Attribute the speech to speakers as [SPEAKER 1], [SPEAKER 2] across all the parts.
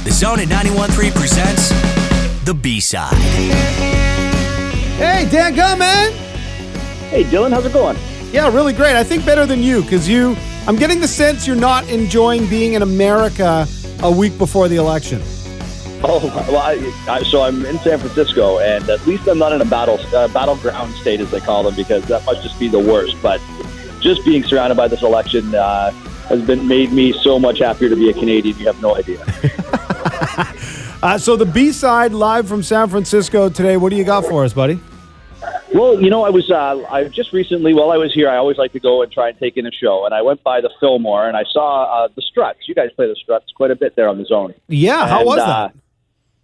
[SPEAKER 1] The Zone at 91.3 presents The B-Side.
[SPEAKER 2] Hey, Dan Gunn, man.
[SPEAKER 3] Hey, Dylan, how's it going?
[SPEAKER 2] Yeah, really great. I think better than you, because I'm getting the sense you're not enjoying being in America a week before the election.
[SPEAKER 3] Oh, well, so I'm in San Francisco, and at least I'm not in a battleground state, as they call them, because that must just be the worst. But just being surrounded by this election has made me so much happier to be a Canadian. You have no idea.
[SPEAKER 2] So the B-Side live from San Francisco today. What do you got for us, buddy?
[SPEAKER 3] Well, I just recently, while I was here, I always like to go and try and take in a show. And I went by the Fillmore, and I saw the Struts. You guys play the Struts quite a bit there on the Zone.
[SPEAKER 2] Yeah, how was that?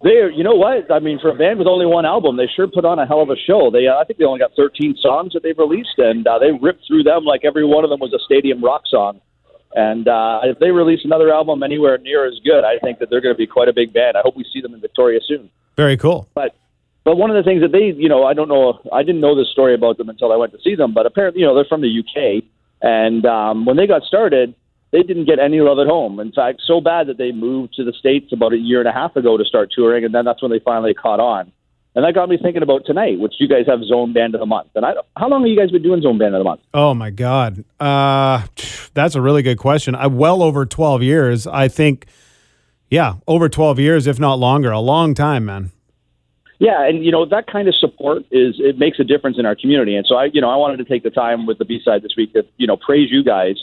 [SPEAKER 3] You know what? I mean, for a band with only one album, they sure put on a hell of a show. I think they only got 13 songs that they've released, and they ripped through them like every one of them was a stadium rock song. And if they release another album anywhere near as good, I think that they're going to be quite a big band. I hope we see them in Victoria soon.
[SPEAKER 2] Very cool.
[SPEAKER 3] But one of the things that they, I don't know, I didn't know this story about them until I went to see them, but apparently, they're from the UK, and when they got started, they didn't get any love at home. In fact, so bad that they moved to the States about a year and a half ago to start touring, and then that's when they finally caught on. And that got me thinking about tonight, which you guys have Zone Band of the Month. And how long have you guys been doing Zone Band of the Month?
[SPEAKER 2] Oh, my God. That's a really good question. Well over 12 years. I think, over 12 years, if not longer. A long time, man.
[SPEAKER 3] Yeah, and, that kind of support it makes a difference in our community. And so, I wanted to take the time with the B-Side this week to, praise you guys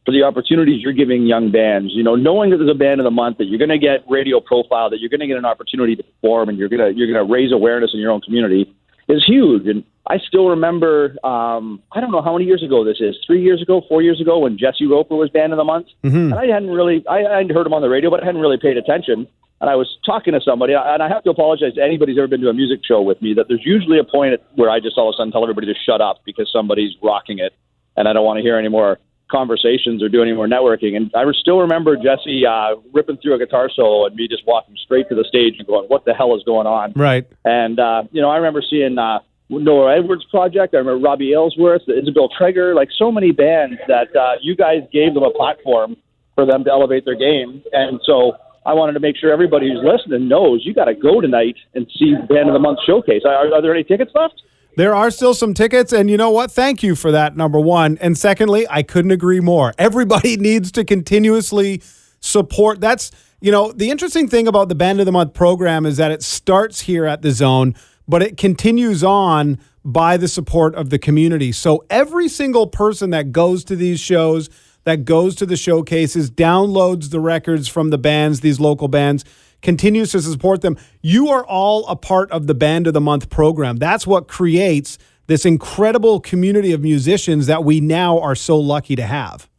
[SPEAKER 3] for the opportunities you're giving young bands, knowing that there's a band of the month, that you're going to get radio profile, that you're going to get an opportunity to perform, and you're going to raise awareness in your own community is huge. And I still remember, I don't know how many years ago this is, 3 years ago, 4 years ago, when Jesse Roper was band of the month. Mm-hmm. And I hadn't heard him on the radio, but I hadn't really paid attention. And I was talking to somebody, and I have to apologize to anybody who's ever been to a music show with me, that there's usually a point where I just all of a sudden tell everybody to shut up because somebody's rocking it, and I don't want to hear any more conversations or do any more networking. And I still remember Jesse ripping through a guitar solo and me just walking straight to the stage and going, what the hell is going on?
[SPEAKER 2] Right.
[SPEAKER 3] And, I remember seeing Noah Edwards' project. I remember Robbie Aylesworth, Isabel Treger, like so many bands that you guys gave them a platform for them to elevate their game. And so I wanted to make sure everybody who's listening knows you got to go tonight and see Band of the Month Showcase. Are there any tickets left?
[SPEAKER 2] There are still some tickets, and you know what? Thank you for that, number one. And secondly, I couldn't agree more. Everybody needs to continuously support. That's, the interesting thing about the Band of the Month program is that it starts here at the Zone, but it continues on by the support of the community. So every single person that goes to these shows, that goes to the showcases, downloads the records from the bands, these local bands, continues to support them. You are all a part of the Band of the Month program. That's what creates this incredible community of musicians that we now are so lucky to have.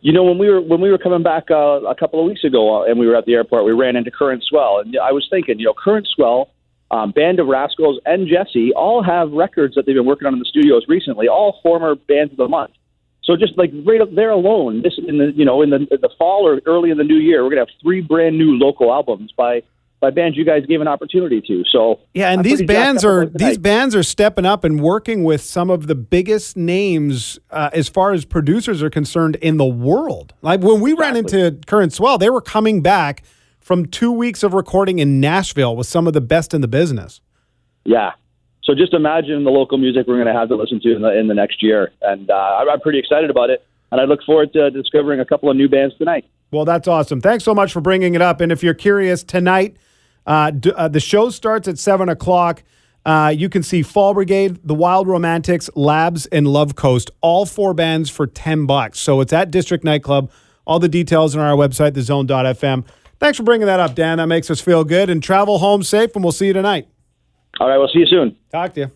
[SPEAKER 3] When we were coming back a couple of weeks ago and we were at the airport, we ran into Current Swell, and I was thinking, Current Swell, Band of Rascals, and Jesse all have records that they've been working on in the studios recently, all former Bands of the Month. So just like right up there alone, this in the fall or early in the new year, we're gonna have 3 brand new local albums by bands you guys gave an opportunity to. So
[SPEAKER 2] yeah, and these bands are stepping up and working with some of the biggest names as far as producers are concerned in the world. Like when we ran into Current Swell, they were coming back from 2 weeks of recording in Nashville with some of the best in the business.
[SPEAKER 3] Yeah. So just imagine the local music we're going to have to listen to in the next year. And I'm pretty excited about it. And I look forward to discovering a couple of new bands tonight.
[SPEAKER 2] Well, that's awesome. Thanks so much for bringing it up. And if you're curious, tonight, the show starts at 7 o'clock. You can see Fall Brigade, The Wild Romantics, Labs, and Love Coast, all 4 bands for $10. So it's at District Nightclub. All the details on our website, thezone.fm. Thanks for bringing that up, Dan. That makes us feel good. And travel home safe, and we'll see you tonight.
[SPEAKER 3] All right, we'll see you soon.
[SPEAKER 2] Talk to you.